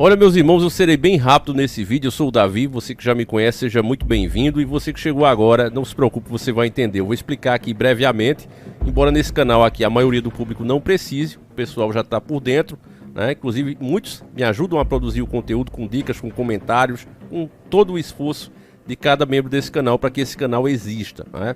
Olha, meus irmãos, eu serei bem rápido nesse vídeo. Eu sou o Davi, você que já me conhece, seja muito bem-vindo. E você que chegou agora, não se preocupe, você vai entender. Eu vou explicar aqui brevemente, embora nesse canal aqui a maioria do público não precise, o pessoal já está por dentro, né? Inclusive, muitos me ajudam a produzir o conteúdo com dicas, com comentários, com todo o esforço de cada membro desse canal para que esse canal exista, né?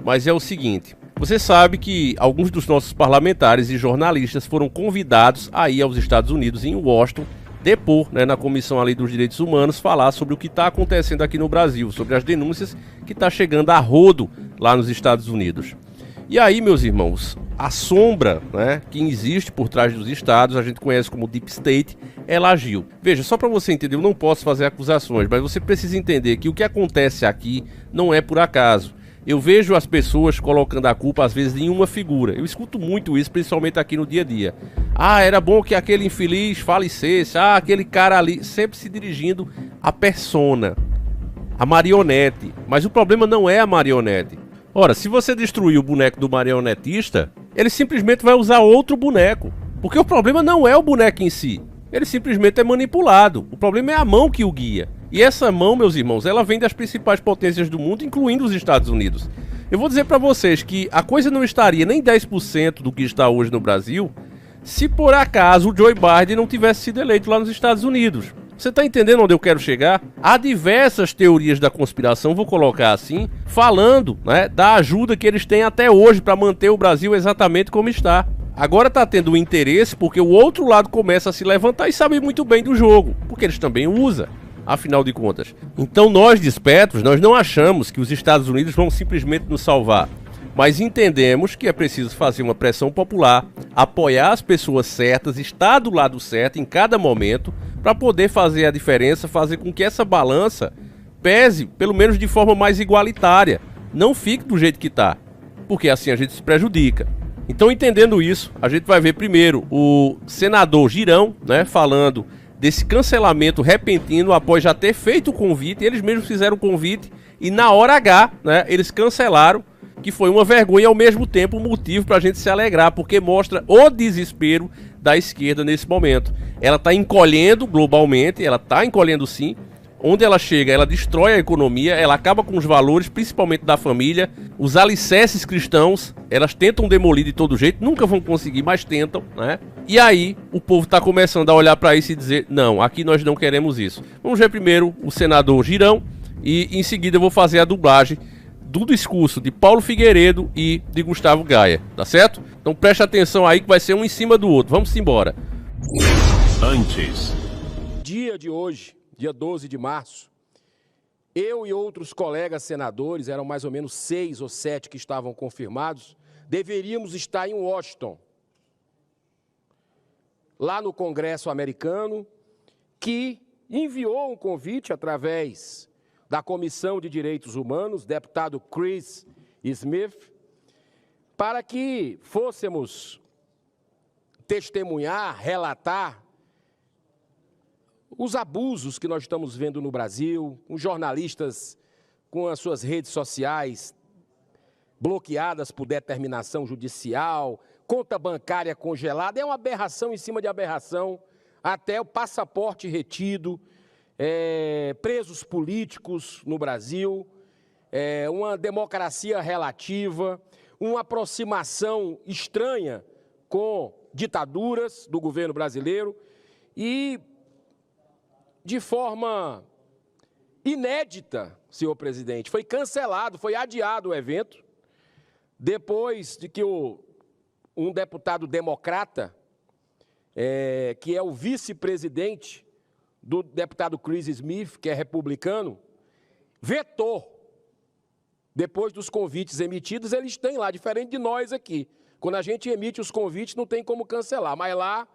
Mas é o seguinte, você sabe que alguns dos nossos parlamentares e jornalistas foram convidados a ir aos Estados Unidos, em Washington, depor, né, na Comissão ali dos Direitos Humanos, falar sobre o que está acontecendo aqui no Brasil, sobre as denúncias que está chegando a rodo lá nos Estados Unidos. E aí, meus irmãos, a sombra, né, que existe por trás dos estados, a gente conhece como Deep State, ela agiu. Veja, só para você entender, eu não posso fazer acusações, mas você precisa entender que o que acontece aqui não é por acaso. Eu vejo as pessoas colocando a culpa, às vezes, em uma figura. Eu escuto muito isso, principalmente aqui no dia a dia. Ah, era bom que aquele infeliz falecesse. Ah, aquele cara ali, sempre se dirigindo à persona, a marionete. Mas o problema não é a marionete. Ora, se você destruir o boneco do marionetista, ele simplesmente vai usar outro boneco. Porque o problema não é o boneco em si. Ele simplesmente é manipulado. O problema é a mão que o guia. E essa mão, meus irmãos, ela vem das principais potências do mundo, incluindo os Estados Unidos. Eu vou dizer para vocês que a coisa não estaria nem 10% do que está hoje no Brasil, se por acaso o Joe Biden não tivesse sido eleito lá nos Estados Unidos. Você está entendendo onde eu quero chegar? Há diversas teorias da conspiração, vou colocar assim, falando, né, da ajuda que eles têm até hoje para manter o Brasil exatamente como está. Agora está tendo um interesse porque o outro lado começa a se levantar e sabe muito bem do jogo, porque eles também o usam, afinal de contas. Então nós, despertos, nós não achamos que os Estados Unidos vão simplesmente nos salvar, mas entendemos que é preciso fazer uma pressão popular, apoiar as pessoas certas, estar do lado certo em cada momento, para poder fazer a diferença, fazer com que essa balança pese, pelo menos de forma mais igualitária, não fique do jeito que está, porque assim a gente se prejudica. Então, entendendo isso, a gente vai ver primeiro o senador Girão, né, falando desse cancelamento repentino após já ter feito o convite. Eles mesmos fizeram o convite e na hora H, né, eles cancelaram, que foi uma vergonha e ao mesmo tempo um motivo para a gente se alegrar, porque mostra o desespero da esquerda nesse momento. Ela está encolhendo globalmente, ela está encolhendo sim. Onde ela chega, ela destrói a economia, ela acaba com os valores, principalmente da família. Os alicerces cristãos, elas tentam demolir de todo jeito, nunca vão conseguir, mas tentam, né? E aí, o povo está começando a olhar para isso e dizer, não, aqui nós não queremos isso. Vamos ver primeiro o senador Girão e em seguida eu vou fazer a dublagem do discurso de Paulo Figueiredo e de Gustavo Gaia, tá certo? Então preste atenção aí que vai ser um em cima do outro. Vamos embora. Antes. Dia de hoje, dia 12 de março, eu e outros colegas senadores, eram mais ou menos 6 ou 7 que estavam confirmados, deveríamos estar em Washington, lá no Congresso americano, que enviou um convite através da Comissão de Direitos Humanos, deputado Chris Smith, para que fôssemos testemunhar, relatar os abusos que nós estamos vendo no Brasil, os jornalistas com as suas redes sociais bloqueadas por determinação judicial, conta bancária congelada, é uma aberração em cima de aberração, até o passaporte retido, presos políticos no Brasil, uma democracia relativa, uma aproximação estranha com ditaduras do governo brasileiro e, de forma inédita, senhor presidente, foi cancelado, foi adiado o evento, depois de que um deputado democrata, que é o vice-presidente do deputado Chris Smith, que é republicano, vetou. Depois dos convites emitidos, eles têm lá, diferente de nós aqui. Quando a gente emite os convites, não tem como cancelar, mas lá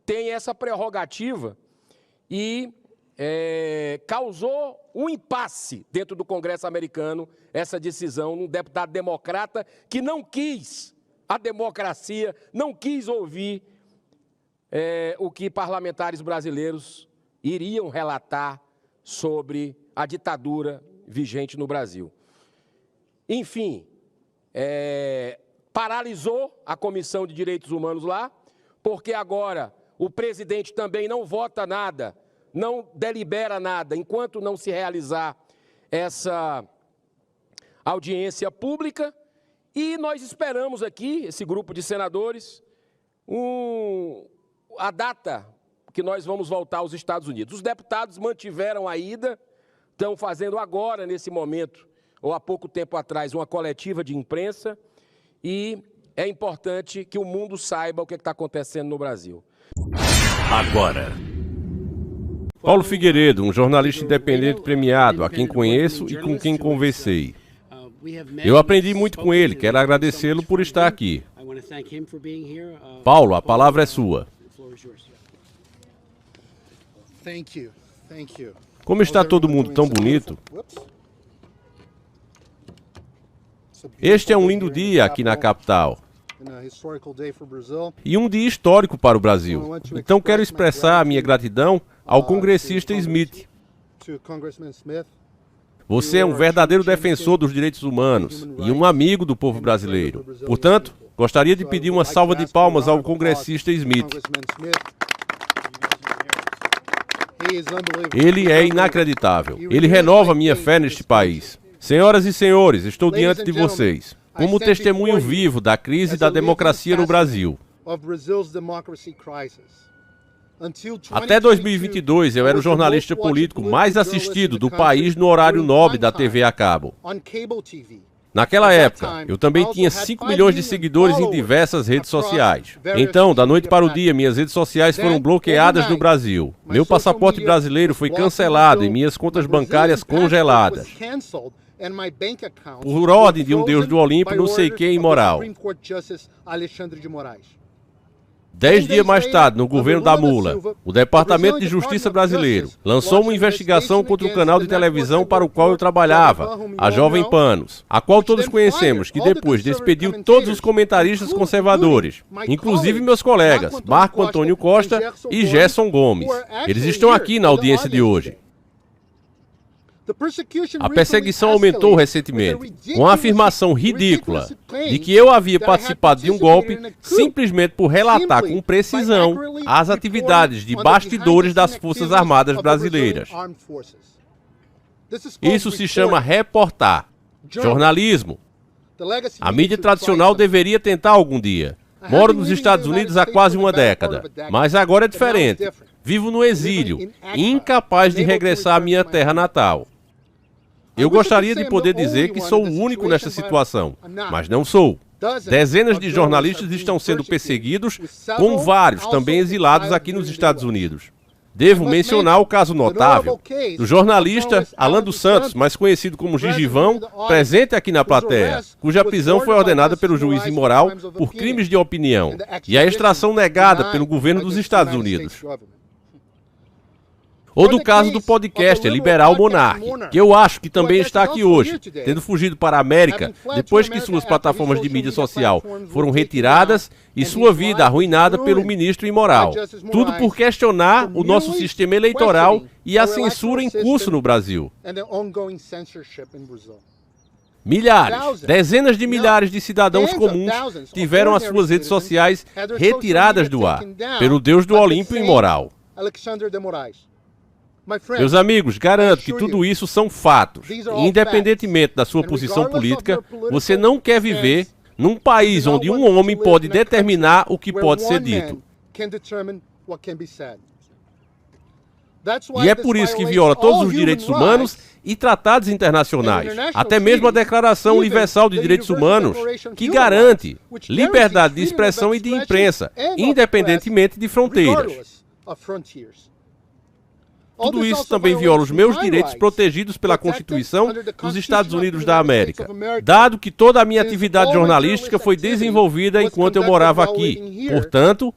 tem essa prerrogativa e causou um impasse dentro do Congresso americano, essa decisão, um deputado democrata que não quis a democracia, não quis ouvir o que parlamentares brasileiros iriam relatar sobre a ditadura vigente no Brasil. Enfim, paralisou a Comissão de Direitos Humanos lá, porque agora o presidente também não vota nada não delibera nada enquanto não se realizar essa audiência pública. E nós esperamos aqui, esse grupo de senadores, a data que nós vamos voltar aos Estados Unidos. Os deputados mantiveram a ida, estão fazendo agora, nesse momento, ou há pouco tempo atrás, uma coletiva de imprensa, e é importante que o mundo saiba o que está acontecendo no Brasil. Agora. Paulo Figueiredo, um jornalista independente premiado, a quem conheço e com quem conversei. Eu aprendi muito com ele, quero agradecê-lo por estar aqui. Paulo, a palavra é sua. Como está todo mundo tão bonito? Este é um lindo dia aqui na capital. E um dia histórico para o Brasil. Então quero expressar a minha gratidão ao congressista Smith. Você é um verdadeiro defensor dos direitos humanos e um amigo do povo brasileiro. Portanto, gostaria de pedir uma salva de palmas ao congressista Smith. Ele é inacreditável. Ele renova minha fé neste país. Senhoras e senhores, estou diante de vocês como testemunho vivo da crise da democracia no Brasil. Até 2022, eu era o jornalista político mais assistido do país no horário nobre da TV a cabo. Naquela época, eu também tinha 5 milhões de seguidores em diversas redes sociais. Então, da noite para o dia, minhas redes sociais foram bloqueadas no Brasil. Meu passaporte brasileiro foi cancelado e minhas contas bancárias congeladas. Por ordem de um Deus do Olimpo, não sei quem imoral. 10 dias mais tarde, no governo da Mula, o Departamento de Justiça brasileiro lançou uma investigação contra o canal de televisão para o qual eu trabalhava, a Jovem Panos, a qual todos conhecemos, que depois despediu todos os comentaristas conservadores, inclusive meus colegas, Marco Antônio Costa e Gerson Gomes. Eles estão aqui na audiência de hoje. A perseguição aumentou recentemente, com a afirmação ridícula de que eu havia participado de um golpe simplesmente por relatar com precisão as atividades de bastidores das Forças Armadas brasileiras. Isso se chama reportar, jornalismo. A mídia tradicional deveria tentar algum dia. Moro nos Estados Unidos há quase uma década, mas agora é diferente. Vivo no exílio, incapaz de regressar à minha terra natal. Eu gostaria de poder dizer que sou o único nesta situação, mas não sou. Dezenas de jornalistas estão sendo perseguidos, com vários também exilados aqui nos Estados Unidos. Devo mencionar o caso notável do jornalista Alan dos Santos, mais conhecido como Gigivão, presente aqui na plateia, cuja prisão foi ordenada pelo juiz imoral por crimes de opinião e a extração negada pelo governo dos Estados Unidos. Ou do caso do podcaster Liberal Monark, que eu acho que também está aqui hoje, tendo fugido para a América depois que suas plataformas de mídia social foram retiradas e sua vida arruinada pelo ministro imoral. Tudo por questionar o nosso sistema eleitoral e a censura em curso no Brasil. Milhares, dezenas de milhares de cidadãos comuns tiveram as suas redes sociais retiradas do ar pelo Deus do Olimpo imoral. Meus amigos, garanto que tudo isso são fatos. Independentemente da sua posição política, você não quer viver num país onde um homem pode determinar o que pode ser dito. E é por isso que viola todos os direitos humanos e tratados internacionais, até mesmo a Declaração Universal de Direitos Humanos, que garante liberdade de expressão e de imprensa, independentemente de fronteiras. Tudo isso também viola os meus direitos protegidos pela Constituição dos Estados Unidos da América, dado que toda a minha atividade jornalística foi desenvolvida enquanto eu morava aqui. Portanto,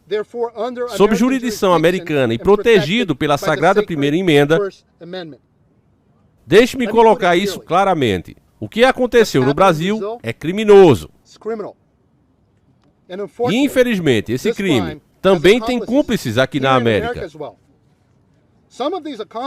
sob jurisdição americana e protegido pela Sagrada Primeira Emenda, deixe-me colocar isso claramente. O que aconteceu no Brasil é criminoso. E, infelizmente, esse crime também tem cúmplices aqui na América.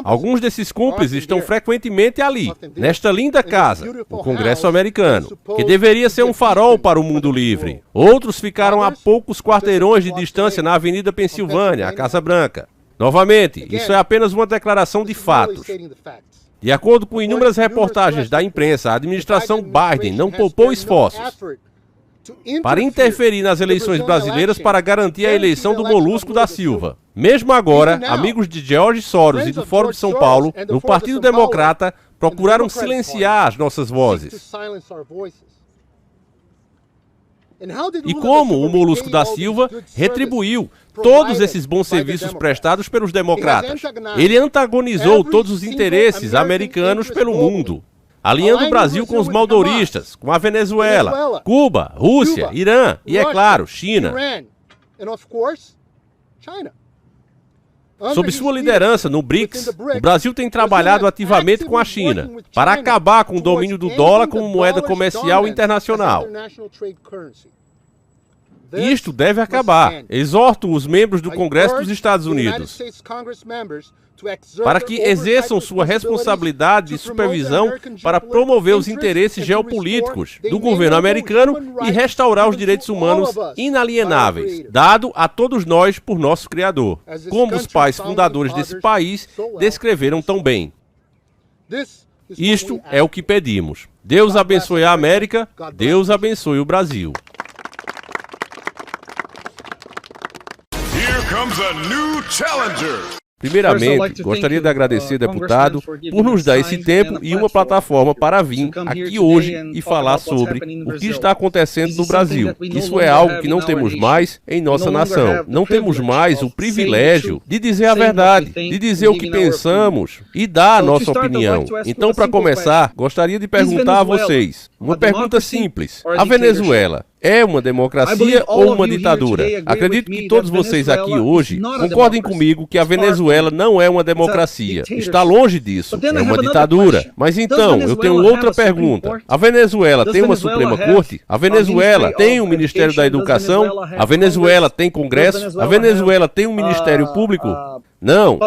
Alguns desses cúmplices estão frequentemente ali, nesta linda casa, o Congresso americano, que deveria ser um farol para o mundo livre. Outros ficaram a poucos quarteirões de distância na Avenida Pensilvânia, a Casa Branca. Novamente, isso é apenas uma declaração de fatos. De acordo com inúmeras reportagens da imprensa, a administração Biden não poupou esforços para interferir nas eleições brasileiras para garantir a eleição do Molusco da Silva. Mesmo agora, amigos de George Soros e do Fórum de São Paulo, no Partido Democrata, procuraram silenciar as nossas vozes. E como o Molusco da Silva retribuiu todos esses bons serviços prestados pelos democratas? Ele antagonizou todos os interesses americanos pelo mundo, alinhando o Brasil com os maldoristas, com a Venezuela, Cuba, Rússia, Irã e, é claro, China. Sob sua liderança no BRICS, o Brasil tem trabalhado ativamente com a China para acabar com o domínio do dólar como moeda comercial internacional. Isto deve acabar. Exorto os membros do Congresso dos Estados Unidos para que exerçam sua responsabilidade de supervisão para promover os interesses geopolíticos do governo americano e restaurar os direitos humanos inalienáveis, dado a todos nós por nosso Criador, como os pais fundadores desse país descreveram tão bem. Isto é o que pedimos. Deus abençoe a América, Deus abençoe o Brasil. Here comes a new challenger. Primeiramente, gostaria de agradecer, deputado, por nos dar esse tempo e uma plataforma para vir aqui hoje e falar sobre o que está acontecendo no Brasil. Isso é algo que não temos mais em nossa nação. Não temos mais o privilégio de dizer a verdade, de dizer o que pensamos e dar a nossa opinião. Então, para começar, gostaria de perguntar a vocês uma pergunta simples. A Venezuela é uma democracia ou uma ditadura? Acredito que todos vocês aqui hoje concordem comigo que a Venezuela não é uma democracia. Está longe disso. É uma ditadura. Mas então, eu tenho outra pergunta. A Venezuela tem uma Suprema Corte? A Venezuela tem um Ministério da Educação? A Venezuela tem Congresso? A Venezuela tem um Ministério Público? Não.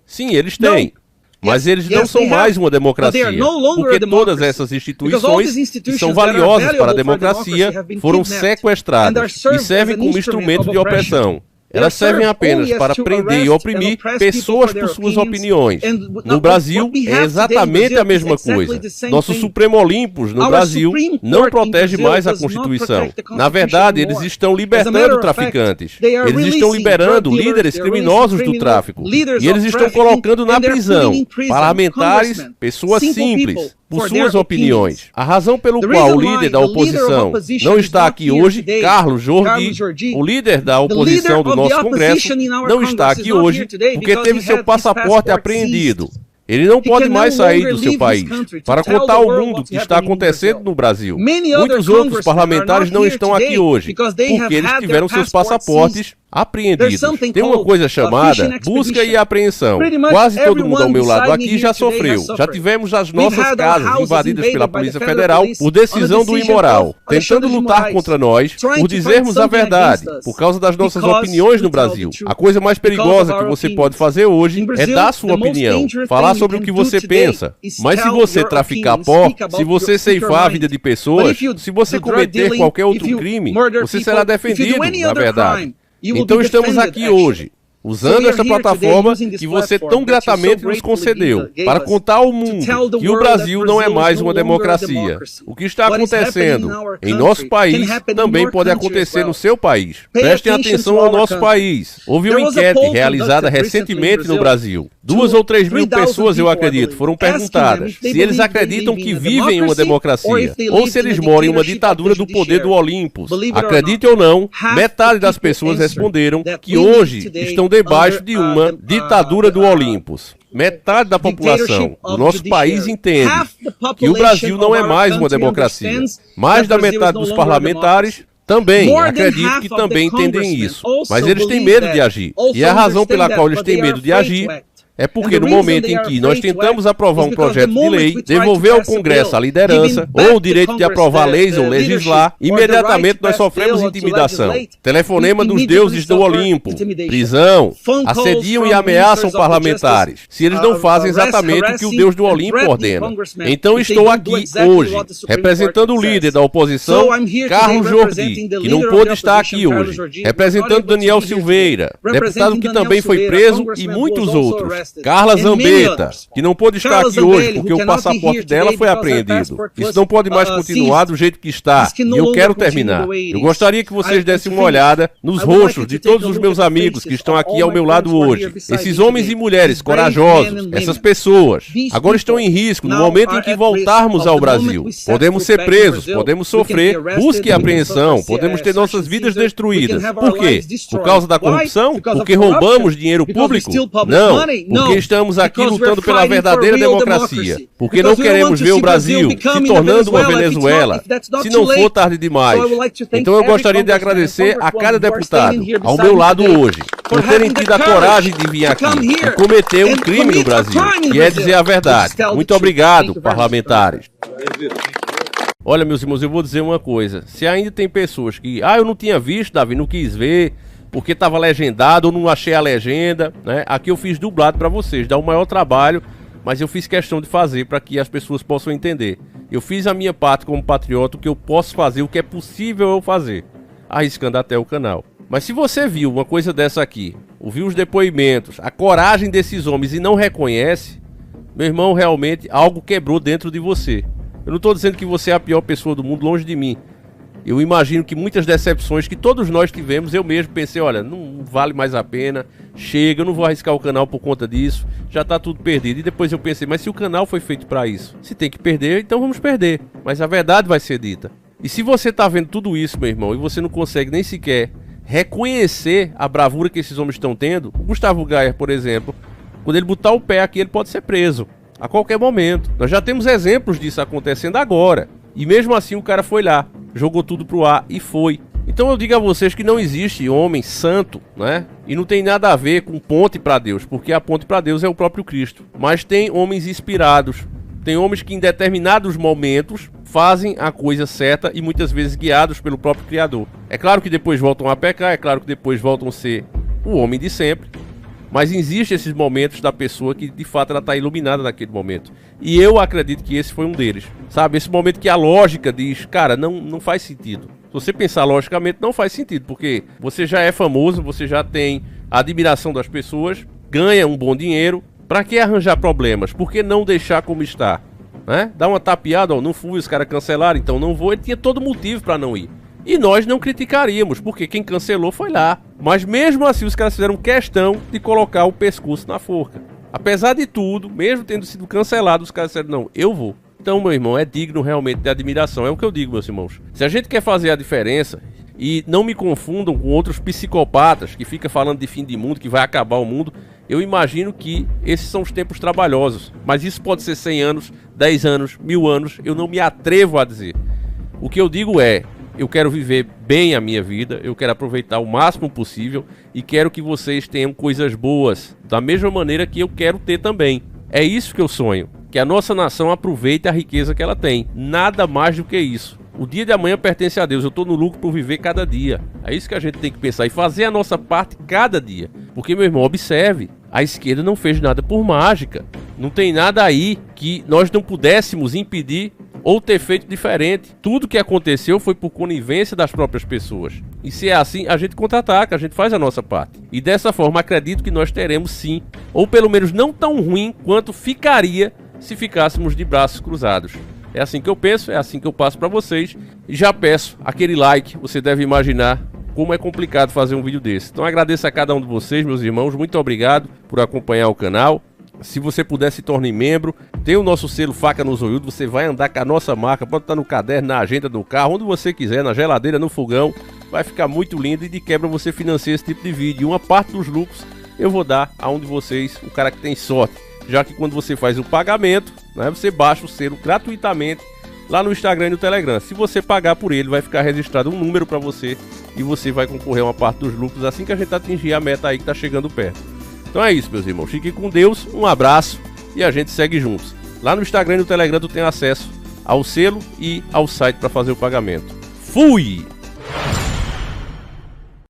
Sim, eles têm. Mas eles não são mais uma democracia, porque todas essas instituições que são valiosas para a democracia foram sequestradas e servem como instrumento de opressão. Elas servem apenas para prender e oprimir pessoas por suas opiniões. No Brasil, é exatamente a mesma coisa. Nosso Supremo Olympus no Brasil não protege mais a Constituição. Na verdade, eles estão libertando traficantes. Eles estão liberando líderes criminosos do tráfico. E eles estão colocando na prisão parlamentares, pessoas simples, por suas opiniões. A razão pelo qual o líder da oposição não está aqui hoje, Carlos Jordi, o líder da oposição do nosso Congresso, não está aqui hoje porque teve seu passaporte apreendido. Ele não pode mais sair do seu país para contar ao mundo o que está acontecendo no Brasil. Muitos outros parlamentares não estão aqui hoje porque eles tiveram seus passaportes apreendidos. Tem uma coisa chamada busca e apreensão. Quase todo mundo ao meu lado aqui já sofreu. Já tivemos as nossas casas invadidas pela Polícia Federal por decisão do imoral, tentando lutar contra nós por dizermos a verdade, por causa das nossas opiniões no Brasil. A coisa mais perigosa que você pode fazer hoje é dar sua opinião, falar sobre o que você pensa. Mas se você traficar pó, se você ceifar a vida de pessoas, se você cometer qualquer outro crime, você será defendido, na verdade. Então estamos aqui hoje, usando esta plataforma que você tão gratamente nos concedeu, para contar ao mundo que o Brasil não é mais uma democracia. O que está acontecendo em nosso país também pode acontecer no seu país. Prestem atenção ao nosso país. Houve uma enquete realizada recentemente no Brasil. 2 ou 3 mil pessoas, eu acredito, foram perguntadas se eles acreditam que vivem em uma democracia ou se eles moram em uma ditadura do poder do Olympus. Acredite ou não, metade das pessoas responderam que hoje estão debaixo de uma ditadura do Olympus. Metade da população do nosso país entende que o Brasil não é mais uma democracia. Mais da metade dos parlamentares também, acredito que também entendem isso. Mas eles têm medo de agir. E a razão pela qual eles têm medo de agir É porque no momento em que nós tentamos aprovar um projeto de lei, devolver ao Congresso a liderança ou o direito de aprovar leis ou legislar, imediatamente nós sofremos intimidação. Telefonema dos deuses do Olimpo, prisão, assediam e ameaçam parlamentares, se eles não fazem exatamente o que o Deus do Olimpo ordena. Então estou aqui hoje, representando o líder da oposição, Carlos Jordi, que não pôde estar aqui hoje, representando Daniel Silveira, deputado que também foi preso, e muitos outros. Carla Zambetta, que não pôde estar aqui hoje porque o passaporte dela foi apreendido. Isso não pode mais continuar do jeito que está. E eu quero terminar. Eu gostaria que vocês dessem uma olhada nos rostos de todos os meus amigos que estão aqui ao meu lado hoje. Esses homens e mulheres corajosos, essas pessoas, agora estão em risco no momento em que voltarmos ao Brasil. Podemos ser presos, podemos sofrer busca e apreensão, podemos ter nossas vidas destruídas. Por quê? Por causa da corrupção? Porque roubamos dinheiro público? Não, porque estamos aqui lutando pela verdadeira democracia. Porque não queremos ver o Brasil se tornando uma Venezuela, se não for tarde demais. Então eu gostaria de agradecer a cada deputado ao meu lado hoje, por terem tido a coragem de vir aqui e cometer um crime no Brasil, que é dizer a verdade. Muito obrigado, parlamentares. Olha, meus irmãos, eu vou dizer uma coisa. Se ainda tem pessoas que, eu não tinha visto, Davi, não quis ver, porque estava legendado, ou não achei a legenda, né? Aqui eu fiz dublado para vocês, dá um maior trabalho, mas eu fiz questão de fazer para que as pessoas possam entender. Eu fiz a minha parte como patriota, o que eu posso fazer, o que é possível eu fazer, arriscando até o canal. Mas se você viu uma coisa dessa aqui, ouviu os depoimentos, a coragem desses homens e não reconhece, meu irmão, realmente algo quebrou dentro de você. Eu não estou dizendo que você é a pior pessoa do mundo, longe de mim. Eu imagino que muitas decepções que todos nós tivemos, eu mesmo pensei, olha, não vale mais a pena, chega, eu não vou arriscar o canal por conta disso, já está tudo perdido. E depois eu pensei, mas se o canal foi feito para isso, se tem que perder, então vamos perder. Mas a verdade vai ser dita. E se você está vendo tudo isso, meu irmão, e você não consegue nem sequer reconhecer a bravura que esses homens estão tendo, o Gustavo Gayer, por exemplo, quando ele botar o pé aqui, ele pode ser preso a qualquer momento. Nós já temos exemplos disso acontecendo agora. E mesmo assim o cara foi lá, jogou tudo pro ar e foi. Então eu digo a vocês que não existe homem santo, né? E não tem nada a ver com ponte para Deus, porque a ponte para Deus é o próprio Cristo. Mas tem homens inspirados, tem homens que em determinados momentos fazem a coisa certa e muitas vezes guiados pelo próprio Criador. É claro que depois voltam a pecar, é claro que depois voltam a ser o homem de sempre. Mas existem esses momentos da pessoa que de fato ela está iluminada naquele momento. E eu acredito que esse foi um deles. Sabe, esse momento que a lógica diz, cara, não faz sentido. Se você pensar logicamente, não faz sentido, porque você já é famoso, você já tem a admiração das pessoas, ganha um bom dinheiro. Para que arranjar problemas? Por que não deixar como está? Né? Dá uma tapeada, não fui, os caras cancelaram, então não vou. Ele tinha todo motivo para não ir. E nós não criticaríamos, porque quem cancelou foi lá. Mas mesmo assim os caras fizeram questão de colocar o pescoço na forca. Apesar de tudo, mesmo tendo sido cancelado, os caras disseram, não, eu vou. Então, meu irmão, é digno realmente de admiração. É o que eu digo, meus irmãos. Se a gente quer fazer a diferença, e não me confundam com outros psicopatas que ficam falando de fim de mundo, que vai acabar o mundo, eu imagino que esses são os tempos trabalhosos. Mas isso pode ser 100 anos, 10 anos, 1000 anos, eu não me atrevo a dizer. O que eu digo é, eu quero viver bem a minha vida, eu quero aproveitar o máximo possível e quero que vocês tenham coisas boas, da mesma maneira que eu quero ter também. É isso que eu sonho, que a nossa nação aproveite a riqueza que ela tem, nada mais do que isso. O dia de amanhã pertence a Deus, eu estou no lucro por viver cada dia. É isso que a gente tem que pensar e fazer a nossa parte cada dia. Porque, meu irmão, observe, a esquerda não fez nada por mágica. Não tem nada aí que nós não pudéssemos impedir ou ter feito diferente. Tudo que aconteceu foi por conivência das próprias pessoas. E se é assim, a gente contra-ataca, a gente faz a nossa parte. E dessa forma, acredito que nós teremos sim, ou pelo menos não tão ruim quanto ficaria se ficássemos de braços cruzados. É assim que eu penso, é assim que eu passo para vocês. E já peço aquele like, você deve imaginar como é complicado fazer um vídeo desse. Então agradeço a cada um de vocês, meus irmãos, muito obrigado por acompanhar o canal. Se você puder, se torne membro. Tem o nosso selo Faca no Zoiudo. Você vai andar com a nossa marca. Pode estar no caderno, na agenda do carro, onde você quiser, na geladeira, no fogão. Vai ficar muito lindo e de quebra você financia esse tipo de vídeo. E uma parte dos lucros eu vou dar a um de vocês, o cara que tem sorte. Já que quando você faz o pagamento, né, você baixa o selo gratuitamente lá no Instagram e no Telegram. Se você pagar por ele, vai ficar registrado um número para você e você vai concorrer a uma parte dos lucros assim que a gente atingir a meta aí que está chegando perto. Então é isso, meus irmãos. Fiquem com Deus, um abraço e a gente segue juntos. Lá no Instagram e no Telegram tu tem acesso ao selo e ao site para fazer o pagamento. Fui!